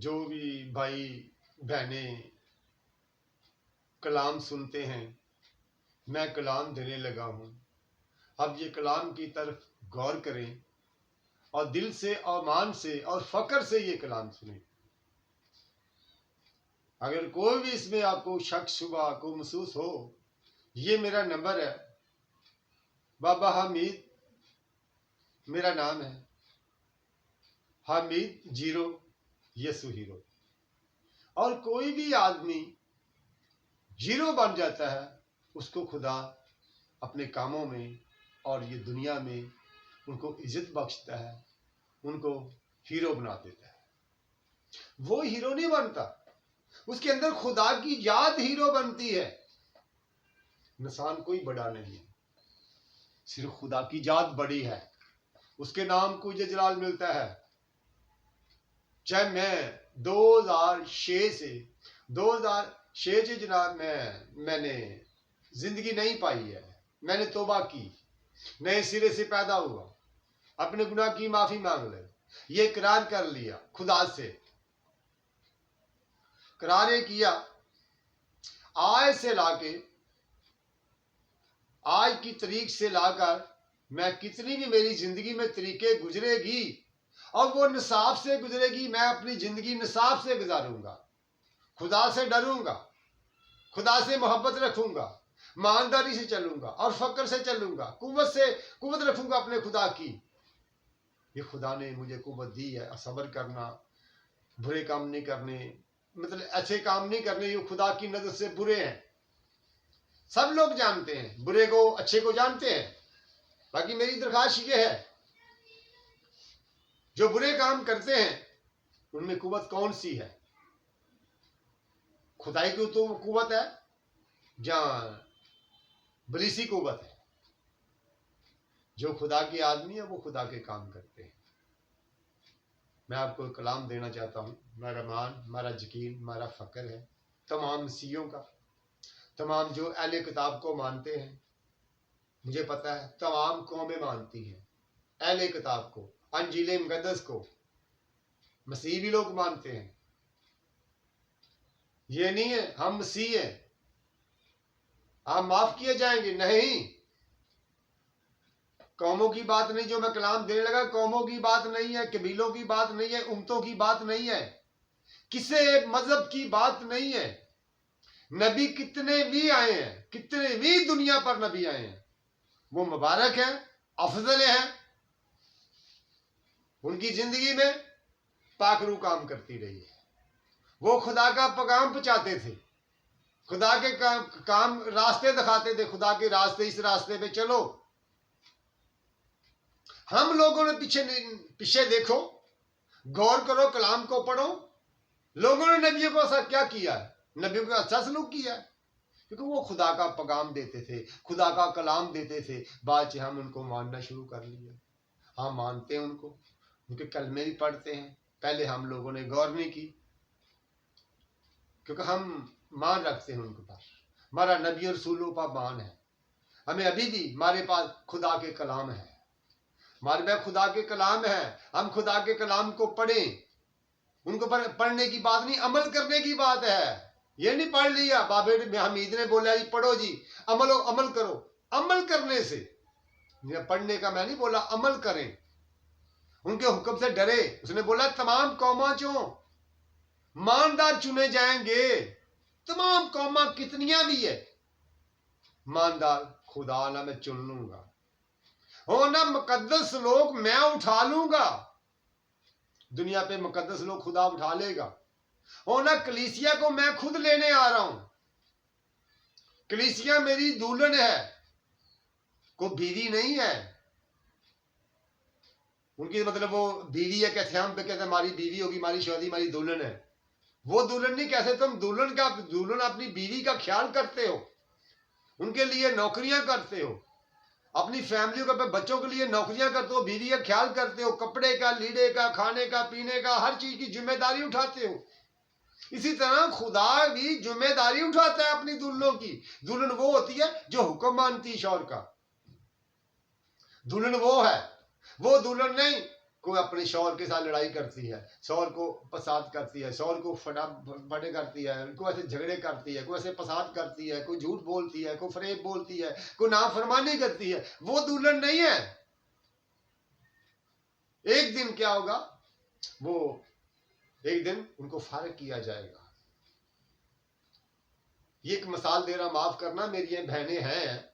जो भी भाई बहनें कलाम सुनते हैं, मैं कलाम देने लगा हूँ। अब ये कलाम की तरफ गौर करें और दिल से और मान से और फक्र से ये कलाम सुने। अगर कोई भी इसमें आपको शक शुबा को महसूस हो, ये मेरा नंबर है, बाबा हामिद मेरा नाम है, हामिद 0 यसु हीरो। और कोई भी आदमी 0 बन जाता है, उसको खुदा अपने कामों में और ये दुनिया में उनको इज्जत बख्शता है, उनको हीरो बना देता है। वो हीरो नहीं बनता, उसके अंदर खुदा की याद हीरो बनती है। इंसान कोई बड़ा नहीं है, सिर्फ खुदा की याद बड़ी है, उसके नाम को ये जलाल मिलता है। चाहे मैं 2006 से जनाब मैंने जिंदगी नहीं पाई है, मैंने तौबा की, नए सिरे से पैदा हुआ, अपने गुनाह की माफी मांग ले, ये इकरार कर लिया, खुदा से करारे किया, आज से लाके आज की तारीख से लाकर मैं कितनी भी मेरी जिंदगी में तरीके गुजरेगी और वो निसाब से गुजरेगी, मैं अपनी जिंदगी निसाब से गुजारूंगा, खुदा से डरूंगा, खुदा से मोहब्बत रखूंगा, ईमानदारी से चलूंगा और फक्र से चलूंगा, कुव्वत रखूंगा अपने खुदा की। ये खुदा ने मुझे कुव्वत दी है, सब्र करना, बुरे काम नहीं करने, मतलब अच्छे काम नहीं करने, ये खुदा की नजर से बुरे हैं। सब लोग जानते हैं, बुरे को अच्छे को जानते हैं। बाकी मेरी दरखास्त ये है, जो बुरे काम करते हैं उनमें कुव्वत कौन सी है? खुदाई की तो कुव्वत है या बलीसी कुव्वत है? जो खुदा के आदमी है वो खुदा के काम करते हैं। मैं आपको कलाम देना चाहता हूँ। मेरा मान, मेरा यकीन, मेरा फक्र है तमाम मसीहियों का, तमाम जो अहले किताब को मानते हैं। मुझे पता है तमाम कौमें मानती हैं अहले किताब को, अंजील मुकद्दस को, मसीह भी लोग मानते हैं। ये नहीं है हम मसीह हैं, आप माफ किए जाएंगे, नहीं। कौमों की बात नहीं, जो मैं कलाम देने लगा कौमों की बात नहीं है, कबीलों की बात नहीं है, उम्मतों की बात नहीं है, किसी मजहब की बात नहीं है। नबी कितने भी आए हैं, कितने भी दुनिया पर नबी आए हैं, वो मुबारक हैं, अफजल हैं। उनकी जिंदगी में पाकरू काम करती रही है, वो खुदा का पैगाम पहुंचाते थे, खुदा के काम रास्ते दिखाते थे, खुदा के रास्ते, इस रास्ते पे चलो। हम लोगों ने पीछे देखो, गौर करो, कलाम को पढ़ो, लोगों ने नबियों को ऐसा क्या किया है? नबियों को अच्छा सलूक किया है, क्योंकि वो खुदा का पैगाम देते थे, खुदा का कलाम देते थे। बाद में हम उनको मानना शुरू कर लिया। हम मानते हैं उनको, उनके कलमे भी पढ़ते हैं, पहले हम लोगों ने गौर नहीं की, क्योंकि हम मान रखते हैं उनके पास। हमारा नबी और रसूलों पर मान है, हमें अभी भी हमारे पास खुदा के कलाम है, हमारे पास खुदा के कलाम है। हम खुदा के कलाम को पढ़ें, उनको पढ़ने की बात नहीं, अमल करने की बात है। ये नहीं पढ़ लिया, बाबे हमीद ने बोला जी पढ़ो जी, अमल करो। अमल करने से, पढ़ने का मैं नहीं बोला, अमल करें, उनके हुक्म से डरे। उसने बोला तमाम कौमां चो ईमानदार चुने जाएंगे। तमाम कौमां कितनियां भी है, ईमानदार खुदा ना मैं चुन लूंगा, हो ना मुकद्दस लोग मैं उठा लूंगा। दुनिया पे मुकद्दस लोग खुदा उठा लेगा। हो ना कलीसिया को मैं खुद लेने आ रहा हूं। कलीसिया मेरी दुल्हन है, कोई बीवी नहीं है। उनकी मतलब वो बीवी है, कैसे हम पे कहते हमारी बीवी होगी, हमारी शादी, हमारी दुल्हन है। वो दुल्हन नहीं, कैसे तुम दुल्हन अपनी बीवी का ख्याल करते हो, उनके लिए नौकरियां करते हो, अपनी फैमिली को, बच्चों के लिए नौकरियां करते हो, बीवी का ख्याल करते हो, कपड़े का, लीड़े का, खाने का, पीने का, हर चीज की जिम्मेदारी उठाते हो। इसी तरह खुदा भी जिम्मेदारी उठाता है अपनी दुल्हनों की। दुल्हन वो होती है जो हुक्म मानती शौहर का, दुल्हन वो है। वो दुल्हन नहीं कोई अपने शौहर के साथ लड़ाई करती है, शौहर को फसाद करती है, शौहर को फटे करती है, कोई ऐसे झगड़े करती है, कोई ऐसे फसाद करती है, कोई झूठ बोलती है, कोई फरेब बोलती है, कोई नाफरमानी करती है, वो दुल्हन नहीं है। एक दिन क्या होगा, वो एक दिन उनको फारिग किया जाएगा। ये एक मिसाल दे रहा, माफ करना, मेरी ये बहनें हैं,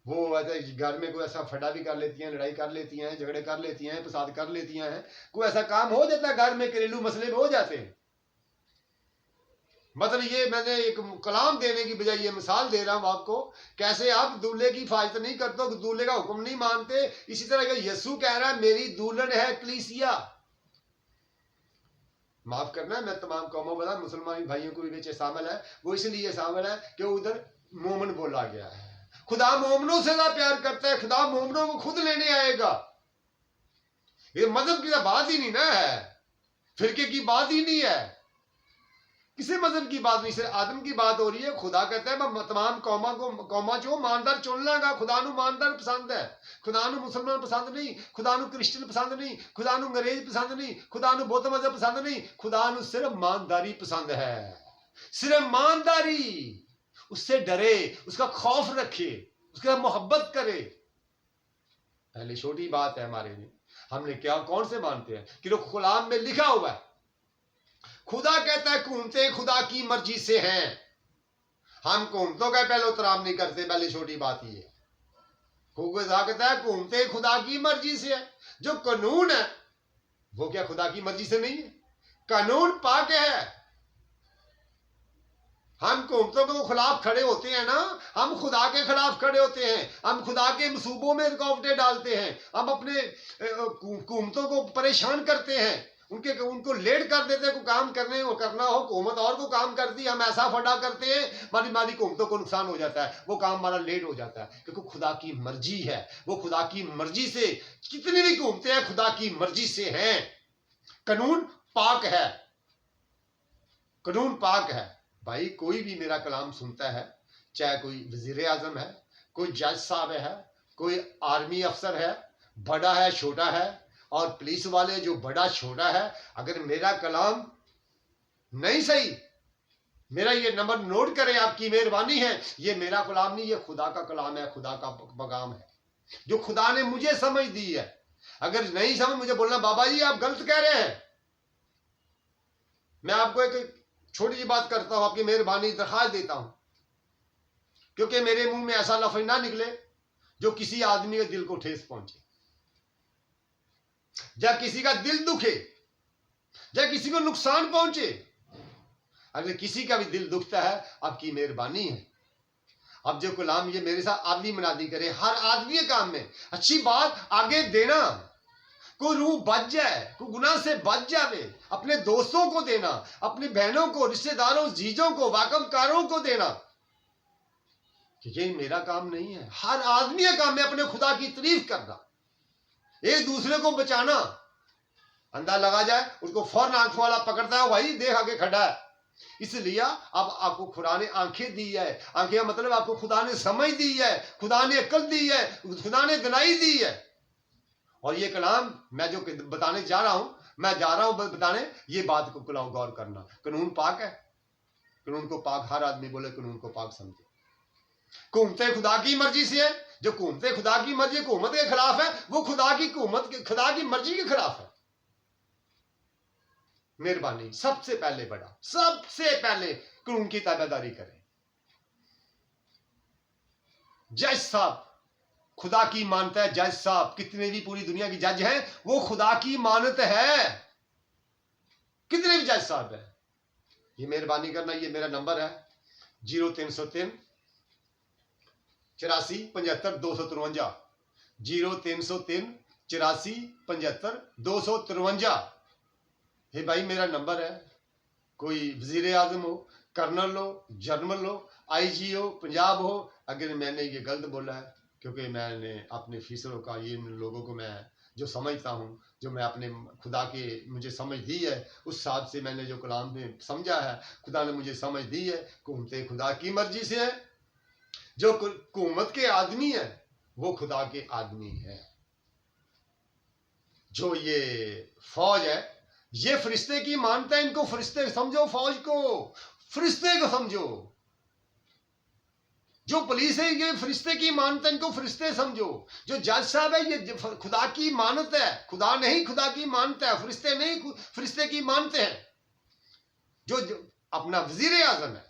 वो ऐसे घर में कोई ऐसा फटा भी कर लेती हैं, लड़ाई कर लेती हैं, झगड़े कर लेती हैं, फसाद कर लेती हैं, कोई ऐसा काम हो जाता है घर में, घरेलू मसले में हो जाते हैं। मतलब ये मैंने एक कलाम देने की बजाय ये मिसाल दे रहा हूं आपको, कैसे आप दूल्हे की हिफाजत नहीं करते, दूल्हे का हुक्म नहीं मानते। इसी तरह यीशु कह रहा है मेरी दुल्हन है कलीसिया। माफ करना, मैं तमाम कौमों वाला मुसलमान भाइयों को भी शामिल है, वो इसलिए शामिल है कि उधर मोमन बोला गया है। खुदा मोमनों से ज्यादा प्यार करता है, खुदा मोमनों को खुद लेने आएगा। ये मजहब की बात ही नहीं ना है, फिरके की बात ही नहीं है, किसी मजहब की बात नहीं, सिर्फ आदम की बात हो रही है। खुदा कहता है मैं तमाम कौमा चो मानदार चुन लांगा। खुदा नु मानदार पसंद है, खुदा नु मुसलमान पसंद नहीं, खुदा नु क्रिश्चियन पसंद नहीं, खुदा नु अंग्रेज पसंद नहीं, खुदा नु बौद्ध मजहब पसंद नहीं, खुदा नु सिर्फ ईमानदारी पसंद है। सिर्फ ईमानदारी, उससे डरे, उसका खौफ रखे, उसके साथ मोहब्बत करे। पहले छोटी बात है हमारे लिए, हमने क्या कौन से मानते हैं कि जो कलाम में लिखा हुआ है, खुदा कहता है हुकूमतें खुदा की मर्जी से हैं। हम हुकूमतों का पहले एहतराम नहीं करते, पहले छोटी बात ये। खुदा कहता है हुकूमतें खुदा की मर्जी से है। जो कानून है वो क्या खुदा की मर्जी से नहीं है? कानून पाक है। हम हुकूमतों के खिलाफ खड़े होते हैं ना, हम खुदा के खिलाफ खड़े होते हैं, हम खुदा के मंसूबों में रुकावटें डालते हैं, हम अपने हुकूमतों को परेशान करते हैं, उनको लेट कर देते हैं। को काम करना हो, हुकूमत और को काम करती है, हम ऐसा फटा करते हैं, हमारी हुकूमतों को नुकसान हो जाता है, वो काम हमारा लेट हो जाता है, क्योंकि खुदा की मर्जी है। वो खुदा की मर्जी से, कितनी भी हुकूमतें हैं खुदा की मर्जी से हैं। कानून पाक है, कानून पाक है। भाई कोई भी मेरा कलाम सुनता है, चाहे कोई वजीर आजम है, कोई जज साहब है, कोई आर्मी अफसर है, बड़ा है छोटा है, और पुलिस वाले जो बड़ा छोटा है, अगर मेरा कलाम नहीं सही, मेरा ये नंबर नोट करें, आपकी मेहरबानी है, ये मेरा कलाम नहीं, ये खुदा का कलाम है, खुदा का पैगाम है जो खुदा ने मुझे समझ दी है। अगर नहीं समझ, मुझे बोलना बाबा जी आप गलत कह रहे हैं। मैं आपको एक छोटी सी बात करता हूं, आपकी मेहरबानी दरखास्त देता हूं, क्योंकि मेरे मुंह में ऐसा लफ्ज ना निकले जो किसी आदमी के दिल को ठेस पहुंचे, या किसी का दिल दुखे, या किसी को नुकसान पहुंचे। अगर किसी का भी दिल दुखता है, आपकी मेहरबानी है। अब जो कलाम ये मेरे साथ आदमी मुनादी करे, हर आदमी के काम में अच्छी बात आगे देना, कोई रूह बच जाए, कोई गुनाह से बच जावे, अपने दोस्तों को देना, अपनी बहनों को, रिश्तेदारों, जीजों को, वाकफकारों को देना, ये मेरा काम नहीं है। हर आदमी का काम है अपने खुदा की तारीफ करना, एक दूसरे को बचाना। अंधा लगा जाए उसको फौरन आंखों वाला पकड़ता है, भाई देख आगे खड़ा है। इसलिए अब आपको खुदा ने आंखें दी है, आंखें मतलब आपको खुदा ने समझ दी है, खुदा ने अक्ल दी है, खुदा ने दिलाई दी है। और ये कलाम मैं जो बताने जा रहा हूं, मैं जा रहा हूं बताने, ये बात को कलाम गौर करना। कानून पाक है, कानून को पाक हर आदमी बोले, कानून को पाक समझे। हुकूमतें खुदा की मर्जी से है। जो हुकूमतें खुदा की मर्जी हुकूमत के खिलाफ है, वो खुदा की हुकूमत, खुदा की मर्जी के खिलाफ है। मेहरबानी, सबसे पहले बड़ा, सबसे पहले कानून की ताबेदारी करें। जज साहब खुदा की मानता है, जज साहब कितने भी पूरी दुनिया की जज हैं, वो खुदा की मानत है, कितने भी जज साहब है। ये मेहरबानी करना, ये मेरा नंबर है 0303 84 75 253, 0303 84 75 253। हे भाई मेरा नंबर है। कोई वजीर आजम हो, कर्नल हो, जनरल हो, आईजी हो, पंजाब हो, अगर मैंने ये गलत बोला है, क्योंकि मैंने अपने फीसलों का, ये लोगों को मैं जो समझता हूँ, जो मैं अपने खुदा के मुझे समझ दी है, उस हिसाब से मैंने जो कलाम में समझा है, खुदा ने मुझे समझ दी है। हुकूमतें खुदा की मर्जी से है। जो हुकूमत के आदमी है वो खुदा के आदमी है। जो ये फौज है, ये फरिश्ते की मानते हैं, इनको फरिश्ते समझो, फौज को फरिश्ते को समझो। जो पुलिस है ये फरिश्ते की मानते हैं, इनको फरिश्ते समझो। जो जज साहब है ये खुदा की मानत है, खुदा नहीं खुदा की मानता है, फरिश्ते नहीं फरिश्ते की मानते हैं। जो अपना वजीर आजम है,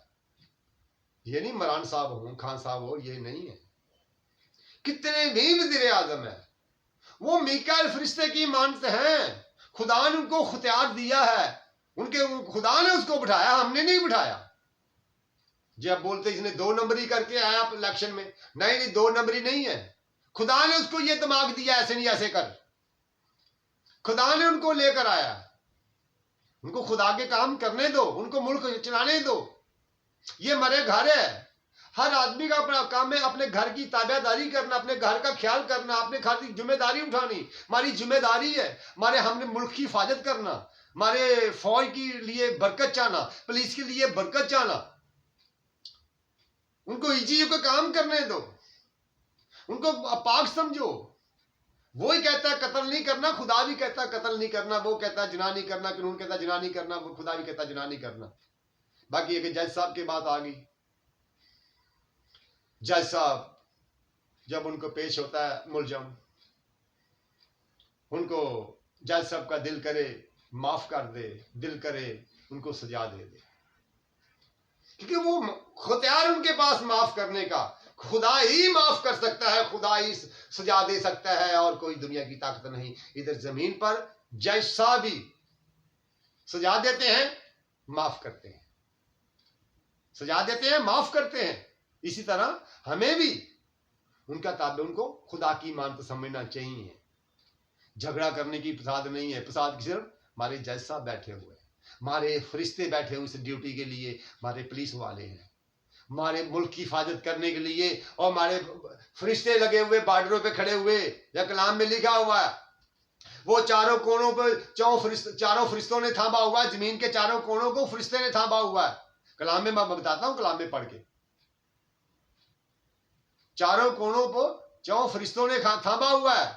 ये नहीं मरान साहब हो, खान साहब हो, ये नहीं है। कितने भी वजीर आजम है, वो मीकाएल फरिश्ते की मानते हैं। खुदा ने उनको खुतियार दिया है, उनके खुदा ने उसको बिठाया, हमने नहीं बिठाया। जब बोलते इसने 2 नंबरी करके आया इलेक्शन में, नहीं नहीं 2 नंबरी नहीं है। खुदा ने उसको ये दिमाग दिया, ऐसे नहीं ऐसे कर। खुदा ने उनको लेकर आया, उनको खुदा के काम करने दो, उनको मुल्क चलाने दो। ये मरे घर है, हर आदमी का अपना काम है, अपने घर की ताबेदारी करना, अपने घर का ख्याल करना, अपने घर की जिम्मेदारी उठानी। हमारी जिम्मेदारी है, हमारे हमने मुल्क की हिफाजत करना, हमारे फौज के लिए बरकत चाहना, पुलिस के लिए बरकत चाहना। उनको इस चीजों का काम करने दो, उनको पाक समझो। वो ही कहता है कत्ल नहीं करना, खुदा भी कहता है कत्ल नहीं करना। वो कहता है जिना नहीं करना, कानून कहता है जिना नहीं करना, वो खुदा भी कहता है जिना नहीं करना। बाकी एक जज साहब की बात आ गई। जज साहब जब उनको पेश होता है मुलजम, उनको जज साहब का दिल करे माफ कर दे, दिल करे उनको सजा दे दे, क्योंकि वो खुतियार उनके पास माफ करने का। खुदा ही माफ कर सकता है, खुदा ही सजा दे सकता है, और कोई दुनिया की ताकत नहीं। इधर जमीन पर जज साहब ही सजा देते हैं, माफ करते हैं, सजा देते हैं, माफ करते हैं। इसी तरह हमें भी उनका ताबे, उनको खुदा की मानते समझना चाहिए। झगड़ा करने की प्रसाद नहीं है, प्रसाद सिर्फ हमारे जज साहब बैठे हुए हैं, हमारे फरिश्ते बैठे हुए इस ड्यूटी के लिए, हमारे पुलिस वाले हैं, हमारे मुल्क की हिफाजत करने के लिए, और हमारे फरिश्ते लगे हुए बॉर्डरों पे खड़े हुए। या कलाम में लिखा हुआ है, वो चारों कोनों पर चारों फरिश्तों ने थामा हुआ है, जमीन के चारों कोनों को फरिश्ते ने थामा हुआ है। कलाम में मैं बताता हूं, कलाम में पढ़ के, चारों कोनों पर 4 फरिश्तों ने थामा हुआ है।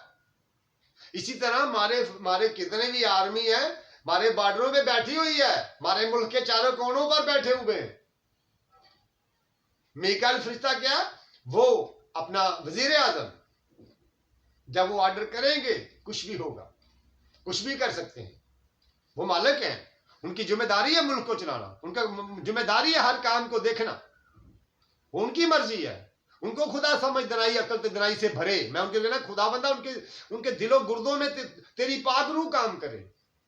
इसी तरह हमारे कितने भी आर्मी है, हमारे बॉर्डरों पे बैठी हुई है, हमारे मुल्क के चारों कोनों पर बैठे हुए हैं। मीकाएल फरिश्ता क्या, वो अपना वजीर आजम, जब वो ऑर्डर करेंगे कुछ भी होगा, कुछ भी कर सकते हैं। वो मालिक हैं, उनकी जिम्मेदारी है मुल्क को चलाना, उनका जिम्मेदारी है हर काम को देखना, उनकी मर्जी है। उनको खुदा समझ दनाई अकल ते दनाई से भरे। मैं उनके लिए ना खुदा बंदा उनके दिलों गुर्दों में तेरी पाक रूह काम करे।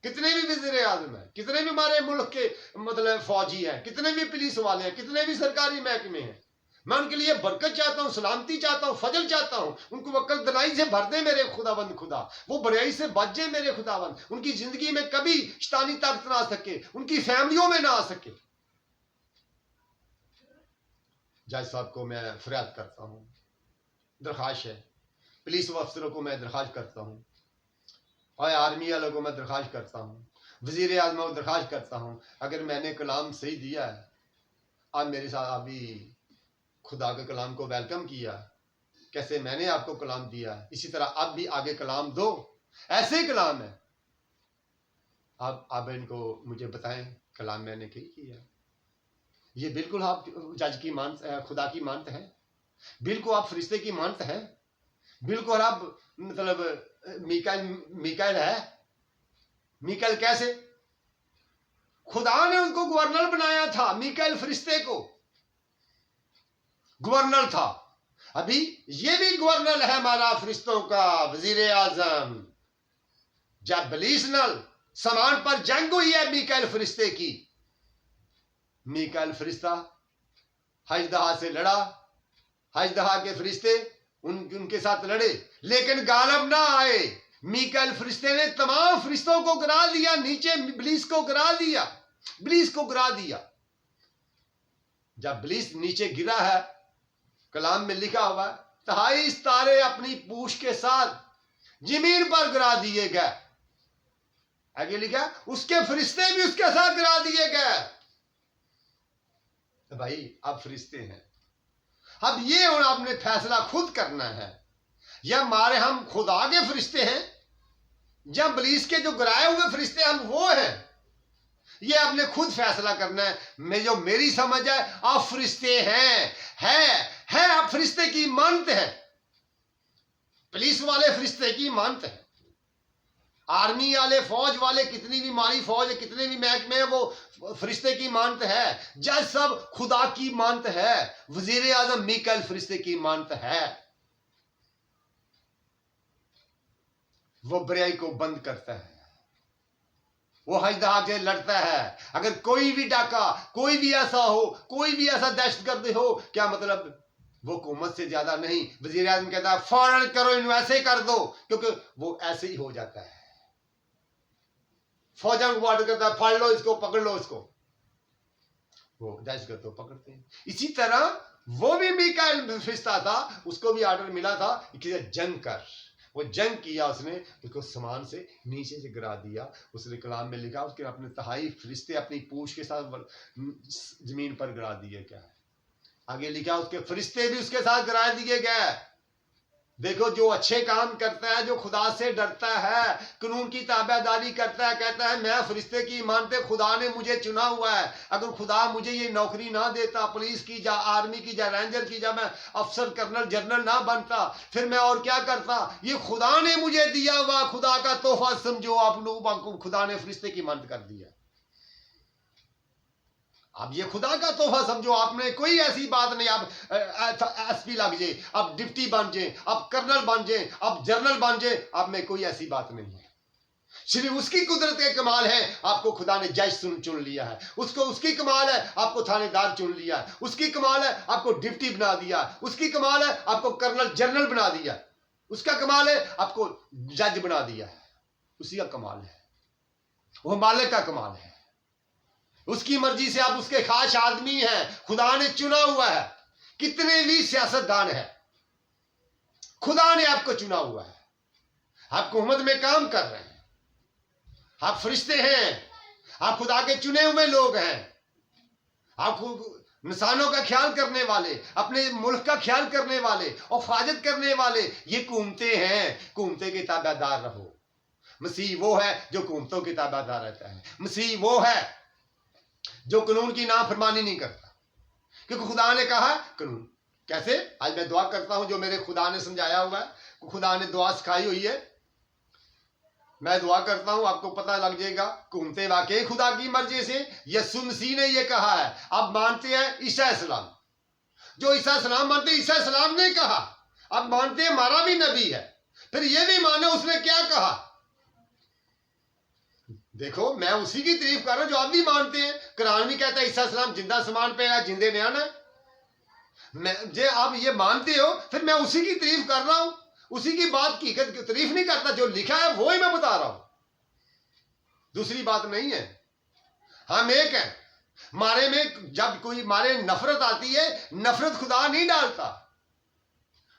कितने भी वज़ीर आज़म है, कितने भी हमारे मुल्क के मतलब फौजी हैं, कितने भी पुलिस वाले हैं, कितने भी सरकारी महकमे हैं, मैं उनके लिए बरकत चाहता हूँ, सलामती चाहता हूँ, फजल चाहता हूँ। उनको अकल दनाई से भर दे मेरे खुदाबंद खुदा, वो बुराई से बच जाए मेरे खुदाबंद, उनकी जिंदगी में कभी शैतानी ताकत ना आ सके, उनकी फैमिलियों में ना आ सके। जज साहब को मैं फरियाद करता हूँ, दरख्वास्त है, पुलिस अफसरों को मैं दरख्वास्त करता हूँ, और आर्मी वालों को मैं दरख्वास्त करता हूँ, वजीर आज़म को दरख्वास्त करता हूँ, अगर मैंने कलाम सही दिया है, आप मेरे साथ अभी खुदा के कलाम को वेलकम किया, कैसे मैंने आपको कलाम दिया, इसी तरह आप भी आगे कलाम दो। ऐसे ही कलाम है, आप इनको मुझे बताएं कलाम मैंने क्या किया। ये बिल्कुल आप जज की मानते, खुदा की मानते हैं, बिल्कुल आप फरिश्ते की मानते हैं, बिल्कुल आप मतलब मीकाएल है। मीकाएल कैसे, खुदा ने उनको गवर्नर बनाया था, मीकाएल फरिश्ते को गवर्नर था। अभी ये भी गवर्नर है हमारा फरिश्तों का वजीर आजम। जब बलीस नल समान पर जंग हुई है मीकाएल फरिश्ते की, मीकाएल फरिश्ता हजदहा से लड़ा, हजदहा के फरिश्ते उनके साथ लड़े, लेकिन गालिब ना आए। मीकाएल फरिश्ते ने तमाम फरिश्तों को गिरा दिया, नीचे इब्लीस को गिरा दिया, इब्लीस को गिरा दिया। जब इब्लीस नीचे गिरा है, कलाम में लिखा हुआ 23 तारे अपनी पूंछ के साथ जमीन पर गिरा दिए गए। आगे लिखा उसके फरिश्ते भी उसके साथ गिरा दिए गए। तो भाई आप फरिश्ते हैं, अब ये और आपने फैसला खुद करना है, या हमारे हम खुदा के फरिश्ते हैं जब इब्लीस के जो गिराए हुए फरिश्ते हम वो हैं, ये आपने खुद फैसला करना है। मैं जो मेरी समझ है, आप फरिश्ते हैं आप फरिश्ते की मानते हैं, पुलिस वाले फरिश्ते की मानते हैं, आर्मी वाले, फौज वाले, कितनी भी मारी फौज है, कितने भी महकमे है, वो फरिश्ते की मानत है। जज सब खुदा की मानत है, वजीर आजम मीकाईल फरिश्ते की मानत है। वो बुराई को बंद करता है, वो हजदा के लड़ता है। अगर कोई भी डाका, कोई भी ऐसा हो, कोई भी ऐसा दहशतगर्द हो, क्या मतलब वो हुकूमत से ज्यादा नहीं। वजीर आजम कहता है फौरन करो, इन वैसे कर दो, क्योंकि वो ऐसे ही हो जाता है। फौजन को ऑर्डर करता है फाड़ लो इसको, पकड़ लो इसको, वो दहशतगर्द तो पकड़ते हैं। इसी तरह वो भी मीकाईल फरिश्ता था, उसको भी ऑर्डर मिला था कि जंग कर। वो जंग किया, उसने उसको समान से नीचे से गिरा दिया। उसने कलाम में लिखा उसके अपने तहाई फरिश्ते अपनी पूंछ के साथ जमीन पर गिरा दिए। क्या है आगे लिखा, उसके फरिश्ते भी उसके साथ गिरा दिए गए। देखो, जो अच्छे काम करता है, जो खुदा से डरता है, कानून की ताबेदारी करता है, कहता है मैं फरिश्ते की मानते, खुदा ने मुझे चुना हुआ है। अगर खुदा मुझे ये नौकरी ना देता, पुलिस की जा, आर्मी की जा, रेंजर की जा, मैं अफसर, कर्नल, जनरल ना बनता, फिर मैं और क्या करता। ये खुदा ने मुझे दिया हुआ खुदा का तोहफा समझो आप लोग। खुदा ने फरिश्ते की मानत कर दिया। अब ये खुदा का तोहफा समझो। आपने कोई ऐसी बात नहीं, आप एसपी लग जाए, आप डिप्टी बन जाए, आप कर्नल बन जाए, आप जनरल बन जाए, आप में कोई ऐसी बात नहीं है। सिर्फ उसकी कुदरत के कमाल है, आपको खुदा ने जज चुन लिया है। उसकी कमाल है, आपको थानेदार चुन लिया है। उसकी कमाल है, आपको डिप्टी बना दिया। उसकी कमाल है, आपको कर्नल, जनरल बना दिया। उसका कमाल है, आपको जज बना दिया है। उसी का कमाल है, वो मालिक का कमाल है। उसकी मर्जी से आप उसके खास आदमी हैं, खुदा ने चुना हुआ है। कितने भी सियासतदान हैं, खुदा ने आपको चुना हुआ है। आप हुकूमत में काम कर रहे हैं, आप फरिश्ते हैं, आप खुदा के चुने हुए लोग हैं। आप इंसानों का ख्याल करने वाले, अपने मुल्क का ख्याल करने वाले और हिफाजत करने वाले, ये हुकूमतें हैं। हुकूमतें के ताबेदार रहो। मसीह वो है जो हुकूमतों के ताबेदार रहता है। मसीह वो है जो कानून की नाफरमानी नहीं करता, क्योंकि खुदा ने कहा कानून कैसे। आज मैं दुआ करता हूं जो मेरे खुदा ने समझाया हुआ है, खुदा ने दुआ सिखाई हुई है, मैं दुआ करता हूं आपको पता लग जाएगा। हुकूमतें वाकई खुदा की मर्जी से, यीशु मसीह ने यह कहा है। अब मानते हैं ईसा इस्लाम, जो ईसा इस्लाम मानते, ईसा इस्लाम ने कहा। अब मानते हैं हमारा भी नबी है, फिर यह भी माने उसने क्या कहा। देखो, मैं उसी की तारीफ कर रहा हूं जो आप भी मानते हैं। कुरान भी कहता है ईसा इस्लाम जिंदा समान पे है, जिंदे ने आना। मैं जे आप ये मानते हो, फिर मैं उसी की तारीफ कर रहा हूं, उसी की बात की तारीफ नहीं करता। जो लिखा है वो ही मैं बता रहा हूं, दूसरी बात नहीं है। हम एक हैं, मारे में जब कोई मारे नफरत आती है, नफरत खुदा नहीं डालता।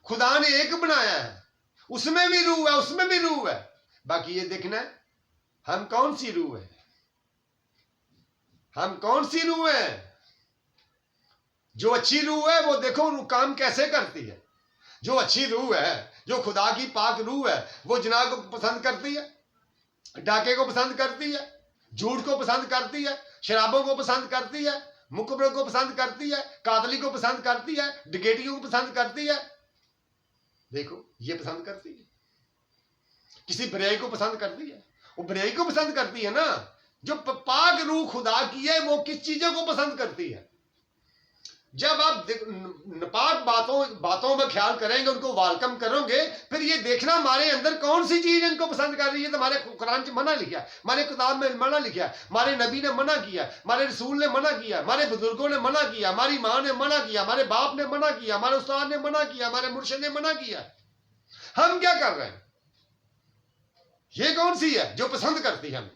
खुदा ने एक बनाया है, उसमें भी रूह है, उसमें भी रूह है। बाकी ये देखना है हम कौन सी रूह है, हम कौन सी रूह है। जो अच्छी रूह है वो देखो काम कैसे करती है। जो अच्छी रूह है, जो खुदा की पाक रूह है, वो जिना को पसंद करती है, डाके को पसंद करती है, झूठ को पसंद करती है, शराबों को पसंद करती है, मुकबरों को पसंद करती है, कातली को पसंद करती है, डकैतियों को पसंद करती है। देखो, ये पसंद करती है। किसी बुराई को पसंद करती है, वो बुराई को पसंद करती है ना। जो पाक रूह खुदा की है, वो किस चीजों को पसंद करती है। जब आप नापाक बातों में ख्याल करेंगे, उनको वेलकम करोगे, फिर ये देखना हमारे अंदर कौन सी चीज इनको पसंद कर रही है। तो हमारे कुरान में मना लिखा है, हमारे किताब में मना लिखा है, हमारे नबी ने मना किया, हमारे रसूल ने मना किया, हमारे बुजुर्गों ने मना किया, हमारी माँ ने मना किया, हमारे बाप ने मना किया, हमारे उस्ताद ने मना किया, हमारे मुर्शिद ने मना किया। हम क्या कर रहे हैं? ये कौन सी है जो पसंद करती है हमें?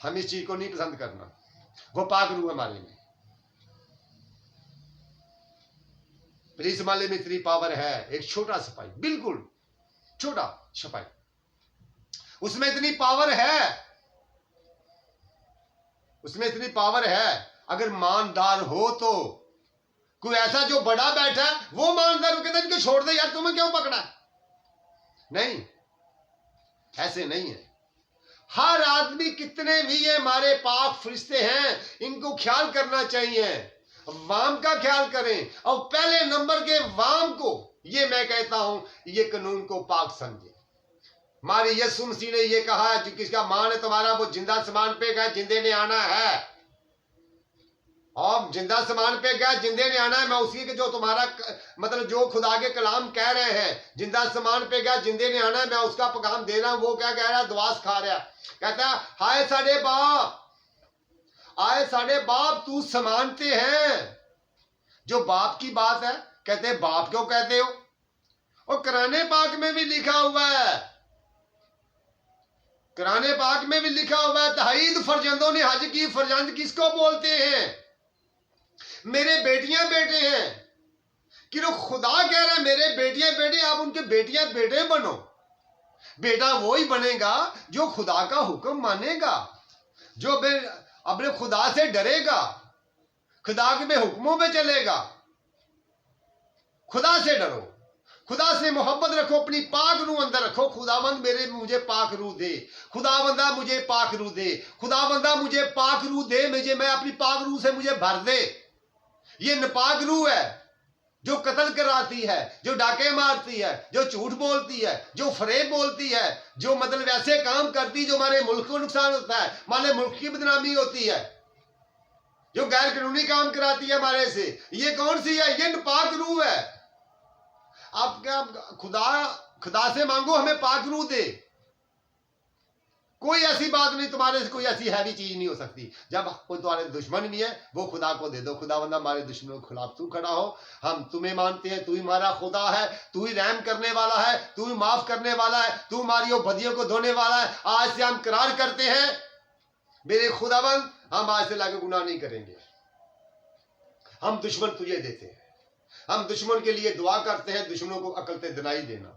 हम इस चीज को नहीं पसंद करना। वो पाक रूह हमारे में। पुलिस वाले में इतनी पावर है, एक छोटा सिपाही, बिल्कुल छोटा सिपाही, उसमें इतनी पावर है, उसमें इतनी पावर है। अगर ईमानदार हो तो कोई ऐसा जो बड़ा बैठा है, वो ईमानदार कहता है इनको छोड़ दे यार, तुम्हें क्यों पकड़ा? नहीं, ऐसे नहीं है। हर आदमी कितने भी ये हमारे पाक फरिश्ते हैं, इनको ख्याल करना चाहिए, वाम का ख्याल करें। और पहले नंबर के वाम को, ये मैं कहता हूं, ये कानून को पाक समझे। हमारे यीशु मसीह ने ये कहा है, जो किसका मान है तुम्हारा वो जिंदा समान पे गया, जिंदे ने आना है। और जिंदा समान पे गया, जिंदे ने आना है। मैं उसी के जो तुम्हारा मतलब जो खुदा के कलाम कह रहे हैं, जिंदा समान पे गया, जिंदे ने आना है, मैं उसका पैगाम दे रहा हूं। वो क्या कह रहा है? दुआस खा रहा है, कहता है हाय साढ़े बाप, आए साढ़े बाप तू समानते हैं। जो बाप की बात है, कहते हैं बाप क्यों कहते हो? और कुरान पाक में भी लिखा हुआ है, कुरान पाक में भी लिखा हुआ है, तहीद फरजंदों ने हज की। फरजंद किसको बोलते हैं? मेरे बेटियां बेटे हैं। कि वो खुदा कह रहा है मेरे बेटियां बेटे, आप उनके बेटियां बेटे बनो। बेटा वो ही बनेगा जो खुदा का हुक्म मानेगा, जो अपने खुदा से डरेगा, खुदा के हुक्मों पे चलेगा। खुदा से डरो, खुदा से मोहब्बत रखो, अपनी पाक रूह अंदर रखो। खुदावंद मेरे मुझे पाक रूह दे, खुदावंदा मुझे पाक रूह दे, खुदावंदा मुझे पाक रूह दे, मुझे मैं अपनी पाक रूह से मुझे भर दे। ये नापाक रूह है जो कत्ल कराती है, जो डाके मारती है, जो झूठ बोलती है, जो फरेब बोलती है, जो मतलब ऐसे काम करती है जो हमारे मुल्क को नुकसान होता है, हमारे मुल्क की बदनामी होती है, जो गैर कानूनी काम कराती है हमारे से। ये कौन सी है? ये नापाक रूह है। आप क्या खुदा से मांगो हमें पाक रूह दे। कोई ऐसी बात नहीं, तुम्हारे से कोई ऐसी हैवी चीज नहीं हो सकती। जब कोई तुम्हारे दुश्मन भी है, वो खुदा को दे दो। खुदावंदा हमारे दुश्मनों के खिलाफ तू खड़ा हो, हम तुम्हें मानते हैं, तू ही हमारा खुदा है, तू ही रहम करने वाला है, तू ही माफ करने वाला है, तू हमारी बदियों को धोने वाला है। आज से हम करार करते हैं मेरे खुदावंद, हम आज से लाके गुनाह नहीं करेंगे। हम दुश्मन तुझे देते हैं, हम दुश्मन के लिए दुआ करते हैं, दुश्मनों को अकल से दिलाई देना,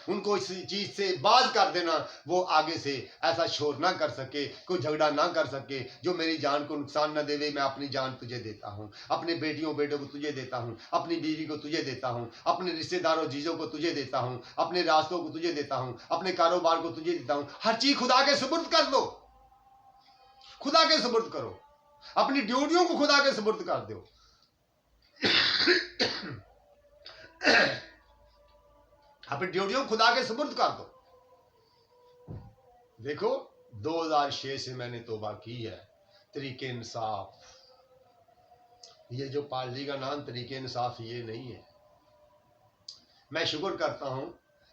उनको इस चीज से बाज कर देना, वो आगे से ऐसा शोर ना कर सके, कोई झगड़ा ना कर सके, जो मेरी जान को नुकसान ना देवे। मैं अपनी जान तुझे देता हूं, अपने बेटियों बेटों को तुझे देता हूं, अपनी बीवी को तुझे देता हूं, अपने रिश्तेदारों चीजों को तुझे देता हूं, अपने रास्तों को तुझे देता हूं, अपने कारोबार को तुझे देता हूं। हर चीज खुदा के सुपुर्द कर दो, खुदा के सुपुर्द करो, अपनी ड्यूटियों को खुदा के सुपुर्द कर दो। अपनी ड्यूटियों खुदा के सुपुर्द कर दो। देखो 2006 से मैंने तौबा की है। तरीके इंसाफ, ये जो पार्टी का नाम तरीके इंसाफ ये नहीं है। मैं शुक्र करता हूं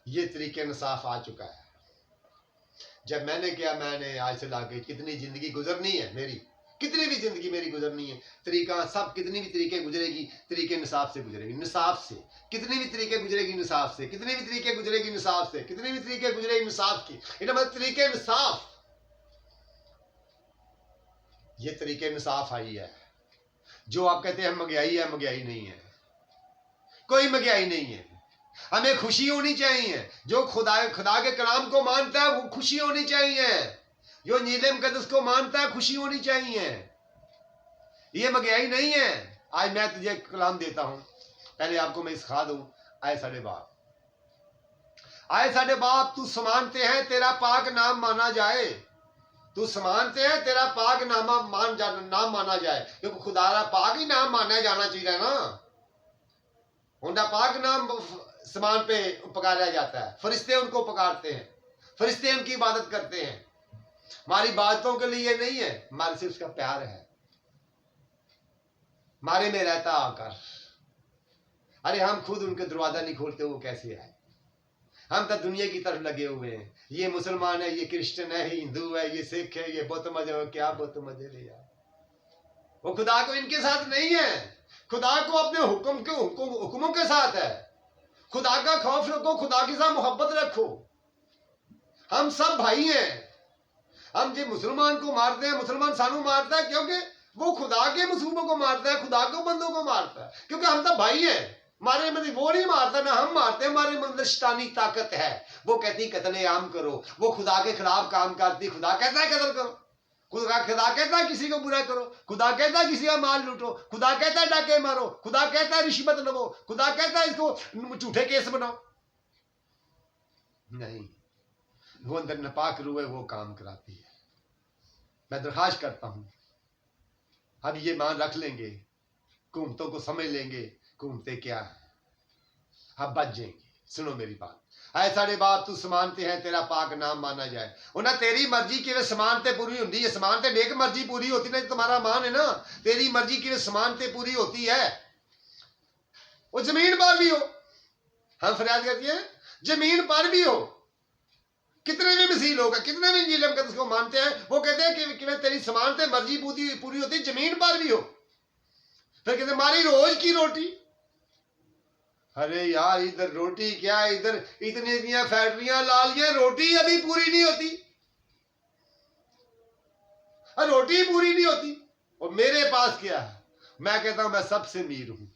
ये तरीके इंसाफ आ चुका है। जब मैंने किया, मैंने आज से लाके कितनी जिंदगी गुजरनी है मेरी, कितनी भी जिंदगी मेरी गुजरनी है, तरीका सब कितनी भी तरीके गुजरेगी, तरीके निसाफ से गुजरेगी, निसाफ से। कितनी भी तरीके गुजरेगी निसाफ से, कितनी भी तरीके गुजरेगी निसाफ से, कितनी भी तरीके गुजरेगी निसाफ की। इनका मतलब तरीके निसाफ, ये तरीके निसाफ आई है। जो आप कहते हैं महंगाई है, महंगाई नहीं है, कोई महंगाई नहीं है। हमें खुशी होनी चाहिए। जो खुदा के कलाम को मानता है वो खुशी होनी चाहिए, जो नीले मुकद्दस को मानता है खुशी होनी चाहिए। ये महंगाई नहीं है। आज मैं तुझे कलाम देता हूं, पहले आपको मैं सिखा दूं। आए साढ़े बाप, आए साढ़े बाप, तू समानते हैं तेरा पाक नाम माना जाए, तू समानते हैं तेरा पाक नाम माना जाए। क्योंकि खुदा पाक ही नाम माना जाना चाहिए ना। उनका पाक नाम समान पे पुकारा जाता है, फरिश्ते उनको पुकारते हैं, फरिश्ते उनकी इबादत करते हैं। हमारी बातों के लिए नहीं है, हमारे से उसका प्यार है। हमारे में रहता आकर, अरे हम खुद उनके दरवाजा नहीं खोलते, वो कैसे आए? हम तो दुनिया की तरफ लगे हुए हैं। ये मुसलमान है, ये क्रिश्चियन है, ये हिंदू है, ये सिख है, ये बुत मजहब, क्या बुत मजहब है यार। वो खुदा को इनके साथ नहीं है, खुदा को अपने हुक्मों के साथ है। खुदा का खौफ रखो, खुदा के साथ मोहब्बत रखो। हम सब भाई हैं। हम जो मुसलमान को मारते हैं, मुसलमान सानू मारता है क्योंकि वो खुदा के मसूबों को मारता है, खुदा को बंदों को मारता है, क्योंकि हम तो भाई हैं। हमारे मतलब वो नहीं मारता ना हम मारते हैं। हमारे मतलब शैतानी ताकत है, वो कहती कत्ले आम करो, वो खुदा के खिलाफ काम करती। खुदा कहता है कत्ल करो, खुदा कहता है किसी को बुरा करो, खुदा कहता है किसी का माल लूटो, खुदा कहता है डाके मारो, खुदा कहता है रिश्वत लो, खुदा कहता है इसको झूठे केस बनाओ। नहीं, वो अंदर नापाक रूह है, वो काम कराती है। मैं दरखास्त करता हूं, अब ये मान रख लेंगे, हुकूमतों को समझ लेंगे हुकूमतें क्या है, अब बच जाएंगे। सुनो मेरी बात, ऐ साढ़े बाप तू समानते हैं, तेरा पाक नाम माना जाए। उन्हें तेरी मर्जी की समानते पूरी होती है, समानते नेक मर्जी पूरी होती नहीं, तुम्हारा मान है ना, तेरी मर्जी की समानते पूरी होती है। वो जमीन पर भी हो, हम फरियाद करती हैं, जमीन पर भी हो, कितने भी मसीह लोग हैं, कितने भी इंजील मुकद्दस को मानते हैं, वो कहते हैं कि तेरी समानते मर्जी पूरी होती, जमीन पर भी हो। फिर कहते हमारी रोज की रोटी। अरे यार, इधर रोटी क्या, इधर इतनी फैक्ट्रियां ला लिया, रोटी अभी पूरी नहीं होती, रोटी पूरी नहीं होती। और मेरे पास क्या है, मैं कहता हूं मैं सबसे अमीर हूं,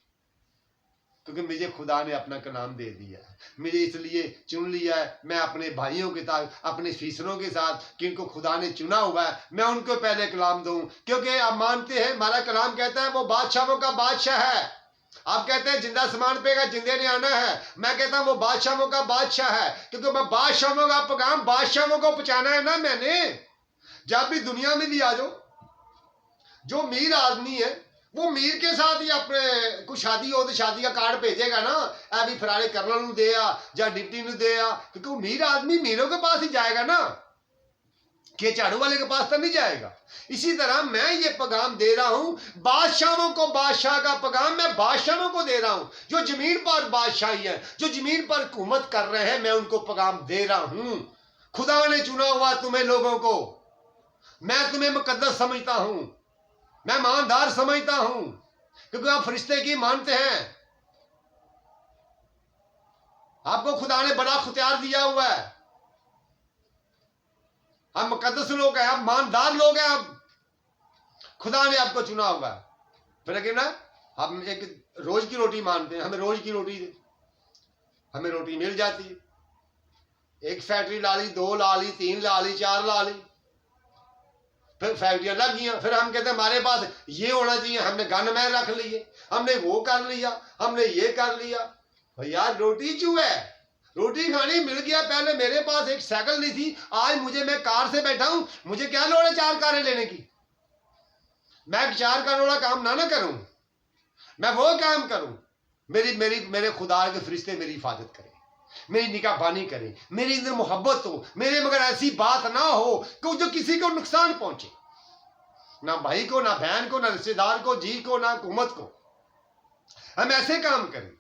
क्योंकि मुझे खुदा ने अपना कलाम दे दिया है, मुझे इसलिए चुन लिया है। मैं अपने भाइयों के साथ, अपने फीसरों के साथ, जिनको खुदा ने चुना हुआ है, मैं उनको पहले कलाम दूं, क्योंकि आप मानते हैं हमारा कलाम कहता है वो बादशाहों का बादशाह है। आप कहते हैं जिंदा समान पेगा, जिंदे ने आना है, मैं कहता हूं वो बादशाहों का बादशाह है, क्योंकि मैं बादशाहों का पैगाम बादशाहों को पहुंचाना है ना। मैंने जब भी दुनिया में भी आ जाओ, जो अमीर आदमी है वो मीर के साथ ही अपने कुछ शादी हो तो शादी का कार्ड भेजेगा ना, अभी फरारे कर्नल दे या डिप्टी दे, क्योंकि वो मीर आदमी मीरों के पास ही जाएगा ना, कि झाड़ू वाले के पास तो नहीं जाएगा। इसी तरह मैं ये पैगाम दे रहा हूं बादशाहों को, बादशाह का पैगाम मैं बादशाहों को दे रहा हूं, जो जमीन पर बादशाही है, जो जमीन पर हुकूमत कर रहे हैं, मैं उनको पैगाम दे रहा हूं। खुदा ने चुना हुआ तुम्हें लोगों को, मैं तुम्हें मुकद्दस समझता हूं, मैं ईमानदार समझता हूं, क्योंकि आप फरिश्ते की मानते हैं। आपको खुदा ने बड़ा खुतियार दिया हुआ है, आप मुकद्दस लोग हैं, आप ईमानदार लोग हैं, आप खुदा ने आपको चुना हुआ है। फिर क्या ना, हम एक रोज की रोटी मानते हैं, हमें रोज की रोटी दे, हमें रोटी मिल जाती है। एक फैक्ट्री ला ली, 2 ला ली, 3 ला ली, 4 ला ली, फिर फैक्ट्रियां लग गई, फिर हम कहते हैं हमारे पास ये होना चाहिए, हमने गनमैन रख लिए, हमने वो कर लिया, हमने ये कर लिया। भैया रोटी क्यों है, रोटी खानी मिल गया। पहले मेरे पास एक साइकिल नहीं थी, आज मैं कार से बैठा हूं, मुझे क्या लोड़ है 4 कारें लेने की। मैं 4 कारों वाला काम ना करूं, मैं वो काम करूं, मेरे खुदा के फरिश्ते मेरी हिफाजत करें, मेरी निगाहबानी करें, मेरे अंदर मोहब्बत हो, मेरे मगर ऐसी बात ना हो कि जो किसी को नुकसान पहुंचे, ना भाई को, ना बहन को, ना रिश्तेदार को, जी को, ना हुकूमत को। हम ऐसे काम करें,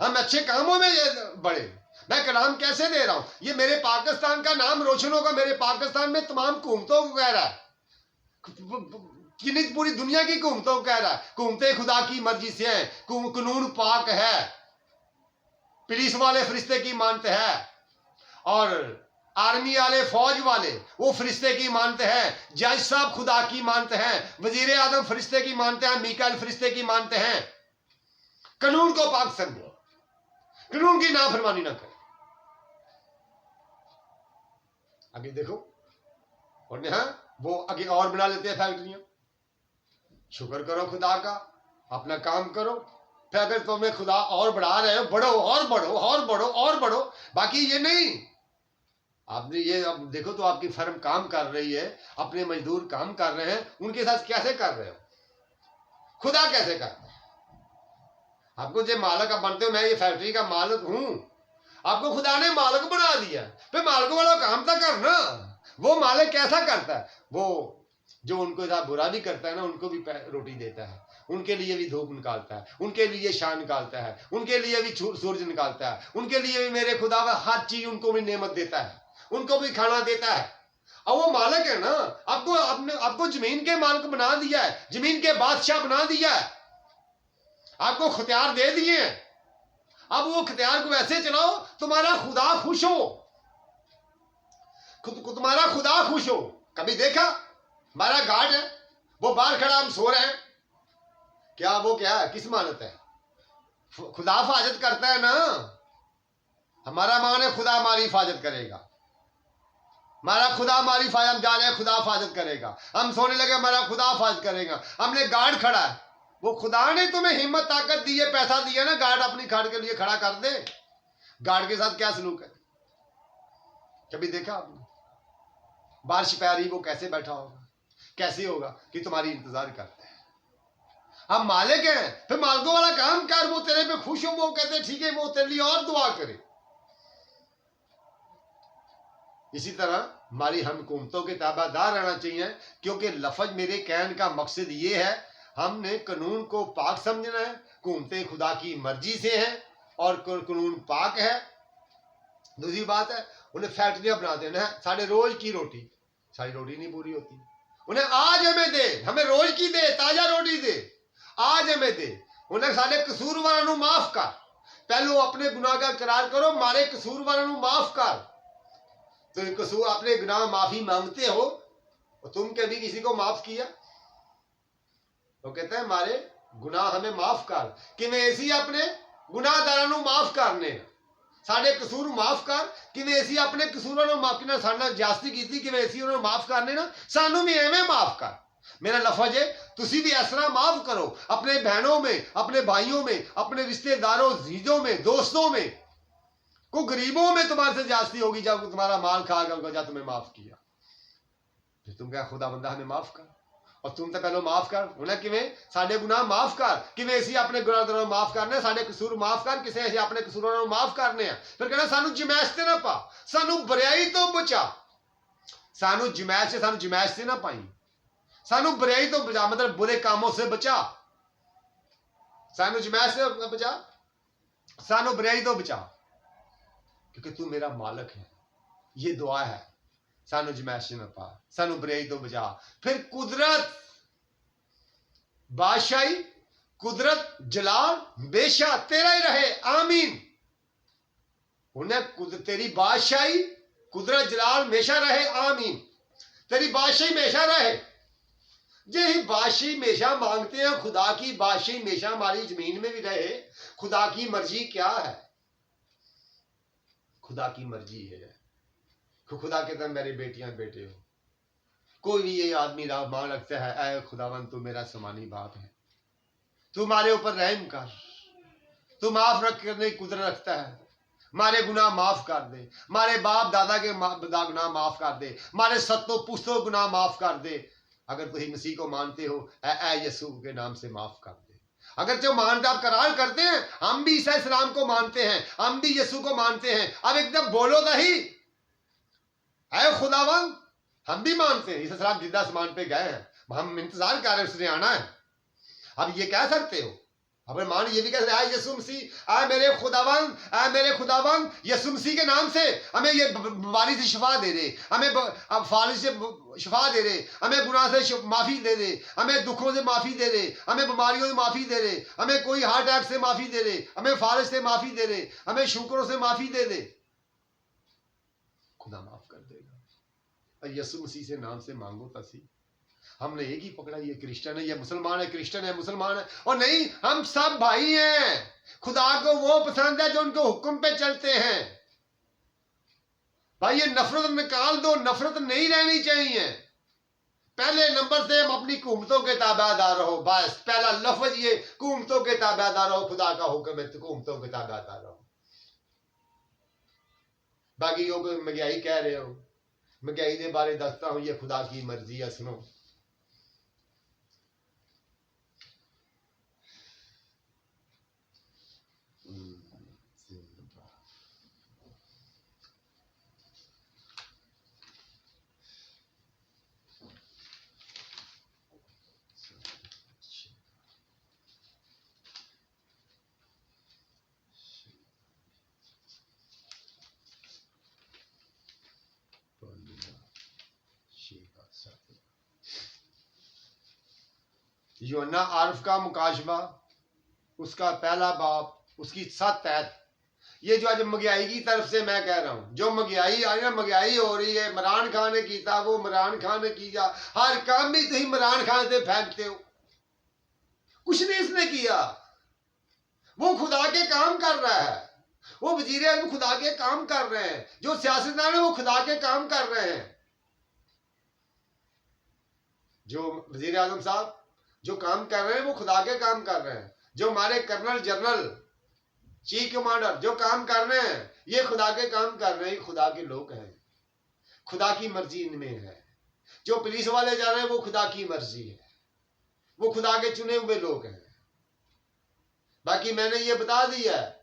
हम अच्छे कामों में बढ़े। मैं कलाम कैसे दे रहा हूं, ये मेरे पाकिस्तान का नाम रोशन होगा, मेरे पाकिस्तान में तमाम हुकूमतों को कह रहा है, पूरी दुनिया की हुकूमतों को कह रहा है, हुकूमतें खुदा की मर्जी से हैं, कानून पाक है, पुलिस वाले फरिश्ते की मानते हैं, और आर्मी वाले, फौज वाले वो फरिश्ते की मानते हैं, जज साहब खुदा की मानते हैं, वजीर आजम फरिश्ते की मानते हैं, मीकाएल फरिश्ते की मानते हैं। कानून को पाक समझो, कानून की नाफरमानी ना करें। आगे देखो, और यहाँ वो आगे और बना लेते हैं फैक्ट्रियां। शुक्र करो खुदा का, अपना काम करो, फिर अगर तुम्हें खुदा और बढ़ा रहे हो, बढ़ो और बढ़ो और बढ़ो और बढ़ो। बाकी ये नहीं, आपने ये अब देखो तो आपकी फर्म काम कर रही है, अपने मजदूर काम कर रहे हैं, उनके साथ कैसे कर रहे हो, खुदा कैसे करता है। आपको जो मालिक आप बनते हो, मैं ये फैक्ट्री का मालिक हूं, आपको खुदा ने मालिक बना दिया, फिर मालिक वाला काम तो करना। वो मालिक कैसा करता है, वो जो उनको साथ बुरा भी करता है ना, उनको भी रोटी देता है, उनके लिए भी धूप निकालता है, उनके लिए शान निकालता है, उनके लिए भी सूरज निकालता है, उनके लिए भी मेरे खुदा हर चीज उनको भी नेमत देता है, उनको भी खाना देता है। और वो मालिक है ना, आपको जमीन के मालिक बना दिया है, जमीन के बादशाह बना दिया है, आपको खुतियार दे दिए हैं। अब वो खुतियार को ऐसे चलाओ तुम्हारा खुदा खुश हो, तुम्हारा खुदा खुश हो। कभी देखा हमारा गार्ड है, वो बाहर खड़ा, हम सो रहे हैं, क्या वो क्या है, किस मानत है, खुदा हिफाजत करता है ना। हमारा मान है खुदा हमारी हिफाजत करेगा, हमारा खुदा हमारी हिफाजत, हम जा रहे हैं खुदा हिफाजत करेगा, हम सोने लगे हमारा खुदा हिफाजत करेगा। हमने गार्ड खड़ा है, वो खुदा ने तुम्हें हिम्मत ताकत दी है, पैसा दिया ना, गार्ड अपनी खाड़ के लिए खड़ा कर दे। गार्ड के साथ क्या सलूक है, कभी देखा आपने? बारिश पै रही, वो कैसे बैठा होगा, कैसे होगा कि तुम्हारी इंतजार करते हैं। हम मालिक हैं, फिर मालिकों वाला काम कर, वो तेरे पे खुश हो, वो कहते ठीक है, वो तेरे लिए और दुआ करे। इसी तरह हमारी हम हुकूमतों के ताबादार रहना चाहिए, क्योंकि लफज मेरे कहने का मकसद ये है, हमने कानून को पाक समझना है। हुकूमतें खुदा की मर्जी से हैं और कानून पाक है। दूसरी बात है, उन्हें फैक्ट्रियां बना देना है, साढ़े रोज की रोटी, सारी रोटी नहीं पूरी होती। उन्हें आज हमें दे, हमें रोज की दे, ताजा रोटी दे, आज हमें दे। उन्हें साढ़े कसूरवारां नूं माफ कर, पहलो अपने गुनाह का करार करो, मारे कसूरवारां नूं माफ कर। तो कसूर अपने गुनाह माफी मांगते हो, और तुम कभी किसी को माफ किया? वो कहते हैं हमारे गुनाह हमें माफ कर, कि मैं ऐसी अपने गुनाहदारां नूं माफ करने, साढ़े कसूर माफ कर, कि मैं ऐसी अपने कसूरां नूं माफ करना, साडे नाल ज्यादती कीती कि मैं ऐसी उन्होंने माफ करने ना, सानू भी एवें माफ कर। मेरा लफज है, तुसी भी इस तरह माफ करो अपने बहनों में, अपने भाइयों में, अपने रिश्तेदारों, जीजों में, दोस्तों में, को गरीबों में तुम्हारे से ज्यादती होगी, जब तुम्हारा माल खा गया, जब तुम्हें माफ किया, फिर तुम क्या खुदा बंदा हमें माफ कर, और तुम तो पहले माफ कर। उन्हें किवें साडे गुनाह माफ कर, किवें असीं अपने गुनाह माफ करने, साडे कसूर माफ कर, किसे असीं अपने कसूरां नूं माफ करने आ। फिर कहना सानू जमैश ते ना पा, सानू बुराई तो बचा, सानू जमैश से ना पाई, सानू बुराई तो बचा, मतलब बुरे कामों से बचा, सानू जमैश से बचा, सानू बुराई तो बचा, क्योंकि तू मेरा मालिक है। ये दुआ है, सानू जमैश न पा, सानू बुराई तो बचा। फिर कुदरत, बादशाही, कुदरत, जलाल, बेशा तेरा ही रहे, आमीन। उन्हें तेरी बादशाही, कुदरत, जलाल हमेशा रहे, आमीन। तेरी बादशाही हमेशा रहे। जे ही बादशाही हमेशा मांगते हैं, खुदा की बादशाही हमेशा हमारी जमीन में भी रहे। खुदा की मर्जी क्या है? खुदा की मर्जी है, खुदा कहता है मेरे बेटियां बेटे हो। कोई भी ये आदमी मांग रखता है, ऐ खुदावन तू मेरा समानी बाप है, तू हमारे ऊपर रहम कर, तू माफ करने की कुदरत रखता है, हमारे गुनाह माफ कर दे, हमारे बाप दादा के गुनाह माफ कर दे, हमारे सत्तों पुस्तों गुनाह माफ कर दे। अगर तुम मसीह को मानते हो, ऐ यीशु के नाम से माफ कर दे। अगर जो मानते आप करार करते हैं, हम भी ईसा इस्लाम को मानते हैं, हम भी यीशु को मानते हैं, अब एकदम बोलो नहीं, ऐ खुदावन हम भी मानते हैं, ईसा सलाम जिंदा आसमान पे गए हैं, हम इंतजार कर रहे हैं उसने आना है। अब ये कह सकते हो, अब मान ये भी कह सकते यीशु मसीह, आ मेरे खुदावन यीशु मसीह के नाम से हमें ये बीमारी से शिफा दे दे, हमें फालिज से शिफा दे दे, हमें गुनाह से माफी दे दे, हमें दुखों से माफी दे दे, हमें बीमारियों से माफी दे दे, हमें कोई हार्ट अटैक से माफी दे दे, हमें फालिज से माफी दे दे, हमें शुक्रों से माफी दे दे। खुदा माफ कर देगा। यीशु मसीह से नाम से मांगो तसी। हमने एक ही पकड़ा, ये क्रिश्चियन है, ये मुसलमान है, क्रिश्चियन है, मुसलमान है, और नहीं, हम सब भाई हैं। खुदा को वो पसंद है जो उनके हुक्म पे चलते हैं। भाई ये नफरत निकाल दो, नफरत नहीं रहनी चाहिए। पहले नंबर से हम अपनी हुकूमतों के ताबेदार रहो, बस पहला लफ्ज ये, हुकूमतों के ताबेदार रहो, खुदा का हुक्म है, हुकूमतों के ताबेदार रहो। बाकी लोग महंगाई कह रहे हो, महंगाई के बारे दसता हूं, ये खुदा की मर्जी है, सुनो। यूहन्ना आरफ का मुकाशबा, उसका पहला बाप, उसकी 7 आयत। ये जो आज महंगाई की तरफ से मैं कह रहा हूं, जो महंगाई आई ना, महंगाई हो रही है, इमरान खान ने किया, वो इमरान खान ने किया, हर काम भी तुम इमरान खान से फेंकते हो। कुछ नहीं इसने किया, वो खुदा के काम कर रहा है, वो वजीर आज़म खुदा के काम कर रहे हैं, जो सियासतदान है वो खुदा के काम कर रहे हैं। जो वजीर आज़म साहब जो काम कर रहे हैं वो खुदा के काम कर रहे हैं। जो हमारे कर्नल जनरल चीफ कमांडर जो काम कर रहे हैं, ये खुदा के काम कर रहे हैं, खुदा के लोग हैं। खुदा की मर्जी इनमें है। जो पुलिस वाले जा रहे हैं वो खुदा की मर्जी है, वो खुदा के चुने हुए लोग हैं। बाकी मैंने ये बता दिया है,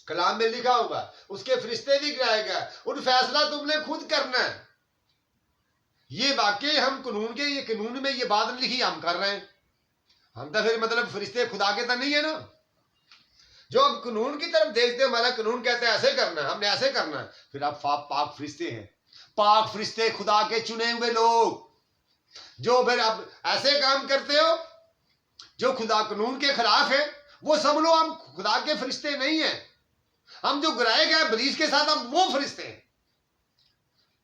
कलाम में लिखा होगा उसके फरिश्ते भी गिराए गए, उन फैसला तुमने खुद करना है। ये वाकई हम कानून के, ये कानून में ये बात लिखी हम कर रहे हैं, हम तो फिर मतलब फरिश्ते खुदा के तो नहीं है ना। जो अब कानून की तरफ देखते हैं, हमारा कानून कहते हैं ऐसे करना है, हमने ऐसे करना है, फिर आप पाक फरिश्ते हैं, पाक फरिश्ते खुदा के चुने हुए लोग जो फिर आप ऐसे काम करते हो जो खुदा कानून के खिलाफ है, वो सब लोग हम खुदा के फरिश्ते नहीं है। हम जो गिराए गए इब्लीस के साथ, हम वो फरिश्ते हैं।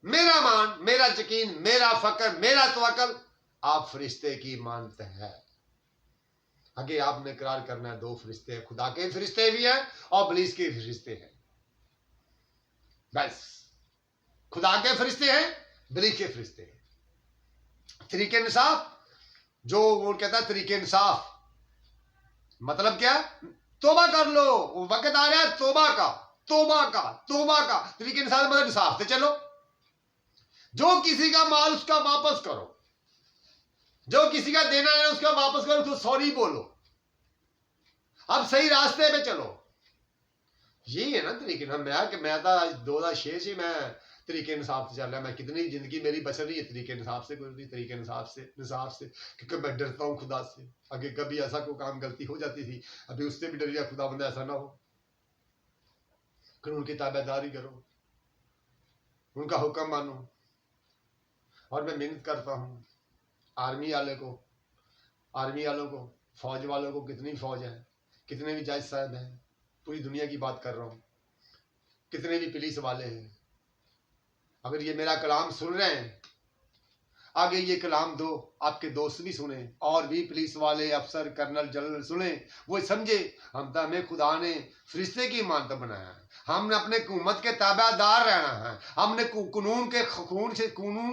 मेरा मान, मेरा यकीन, मेरा फकर, मेरा तवक्कुल आप फरिश्ते की मानते हैं। आगे आपने करार करना है, दो फरिश्ते हैं, खुदा के फरिश्ते भी हैं और इब्लीस के फरिश्ते हैं। बस खुदा के फरिश्ते हैं, इब्लीस के फरिश्ते हैं। तरीके इंसाफ, जो वो कहता है तरीके इंसाफ मतलब क्या? तोबा कर लो, वक्त आ रहा है तोबा का, तोबा का, तोबा का। तरीके इंसाफ मतलब इंसाफ से चलो, जो किसी का माल उसका वापस करो, जो किसी का देना है उसका वापस करो, उसको सॉरी बोलो, अब सही रास्ते पे चलो। यही है ना तरीके। मैं तो 2006 से मैं तरीके इंसाफ से चल रहा है। मैं कितनी जिंदगी मेरी बचल रही है तरीके इंसाफ से, गुजरी तरीके इंसाफ से, क्योंकि मैं डरता हूँ खुदा से। आगे कभी ऐसा कोई काम गलती हो जाती थी, अभी उससे भी डरिया, खुदा बंदा ऐसा ना हो। कानून की ताबेदारी करो, उनका हुक्म मानो। और मैं मेहनत करता हूँ आर्मी वालों को, फौज वालों को, कितनी फौज है, कितने भी जज साहब हैं, पूरी दुनिया की बात कर रहा हूँ, कितने भी पुलिस वाले हैं, अगर ये मेरा कलाम सुन रहे हैं, आगे ये कलाम दो आपके दोस्त भी सुने, और भी पुलिस वाले, अफसर, कर्नल, जनरल सुने, वो समझे हमें खुदा ने फरिश्ते की मानता बनाया है, हमने अपने हुकूमत के ताबेदार रहना है, हमने कानून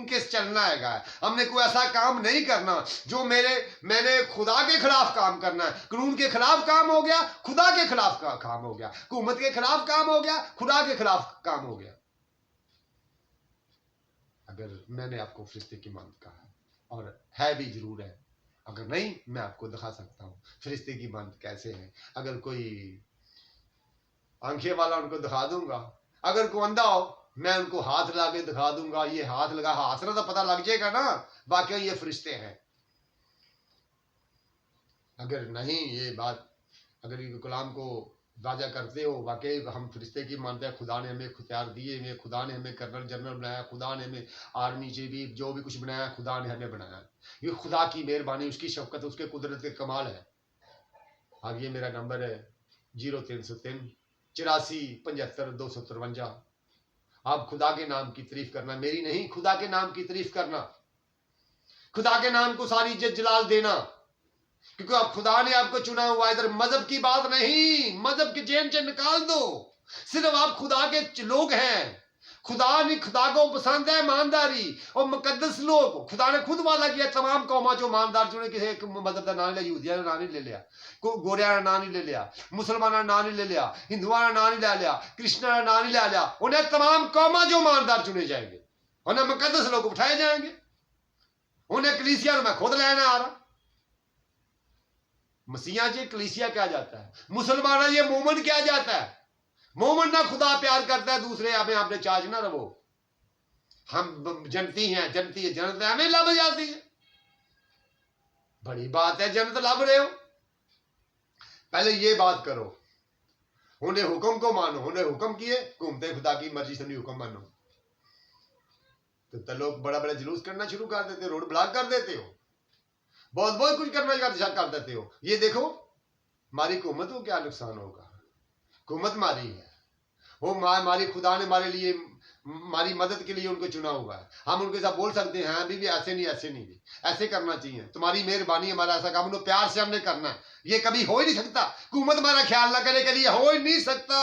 के चलना है, हमने कोई ऐसा काम नहीं करना जो मैंने खुदा के खिलाफ काम करना है। कानून के खिलाफ काम हो गया, खुदा के खिलाफ काम हो गया, हुकूमत के खिलाफ काम हो गया, खुदा के खिलाफ काम हो गया। अगर मैंने आपको फरिश्ते की मानत कहा है, और है भी जरूर है, अगर नहीं मैं आपको दिखा सकता हूँ फरिश्ते की मानत कैसे है। अगर कोई आंखें वाला उनको दिखा दूंगा, अगर कोई अंधा हो मैं उनको हाथ ला के दिखा दूंगा, ये हाथ लगा, हाथ तो पता लग जाएगा ना वाकई ये फरिश्ते हैं। अगर नहीं ये बात, अगर ये कलाम को वाजा करते हो वाकई हम फरिश्ते की मानते हैं, खुदा ने हमें इख्तियार दिए हुए, खुदा ने हमें कर्नल जनरल बनाया, खुदा ने हमें आर्मी से भी जो भी कुछ बनाया, खुदा ने हमें बनाया। ये खुदा की मेहरबानी, उसकी शफकत, उसके कुदरत के कमाल है। अब ये मेरा नंबर है 0303 84 75 253। आप खुदा के नाम की तारीफ करना, मेरी नहीं, खुदा के नाम की तारीफ करना, खुदा के नाम को सारी इज्जत जलाल देना, क्योंकि अब खुदा ने आपको चुना हुआ। इधर मजहब की बात नहीं, मजहब के जेन से निकाल दो, सिर्फ आप खुदा के लोग हैं। खुदा को पसंद है ईमानदारी और मुकद्दस लोग। खुदा ने खुद वादा किया तमाम कौमां जो ईमानदार चुने, किसी एक मजहब का नाम लिया, यहूदिया ने नाम नहीं ले लिया, गोरिया ने नाम नहीं ले लिया, मुसलमान ने नाम नहीं ले लिया, हिंदुआ ने नाम नहीं ले लिया, कृष्ण ने नाम नहीं ले लिया। उन्हें तमाम कौमां जो ईमानदार चुने जाएंगे, उन्हें मुकद्दस लोग उठाए जाएंगे, उन्हें कलीसिया मैं खुद लेना आ रहा। मसीहा जी कलीसिया क्या जाता है, मुसलमान ये मोमन क्या जाता है। मोमन ना खुदा प्यार करता है, दूसरे आपने चार्ज ना रहो। हम जनती हैं, जनती है, जनत हमें लब जाती है, बड़ी बात है जनत लब रहे हो। पहले ये बात करो, उन्हें हुक्म को मानो, उन्हें हुक्म किए घूमते खुदा की मर्जी से नहीं हुक्म मानो, तो लोग बड़ा बड़ा जुलूस करना शुरू कर देते हो, रोड ब्लॉक कर देते हो, बहुत कुछ करना कर देते हो। ये देखो हमारी हुकूमत को क्या नुकसान होगा। हुकूमत हमारी है, वो हमारी खुदा ने हमारे लिए, हमारी मदद के लिए उनको चुना हुआ है। हम उनके साथ बोल सकते हैं अभी भी ऐसे नहीं, ऐसे करना चाहिए, तुम्हारी मेहरबानी, हमारा ऐसा काम प्यार से हमने करना है। ये कभी हो ही नहीं सकता, हुकूमत हमारा ख्याल ना करे, कभी हो ही नहीं सकता।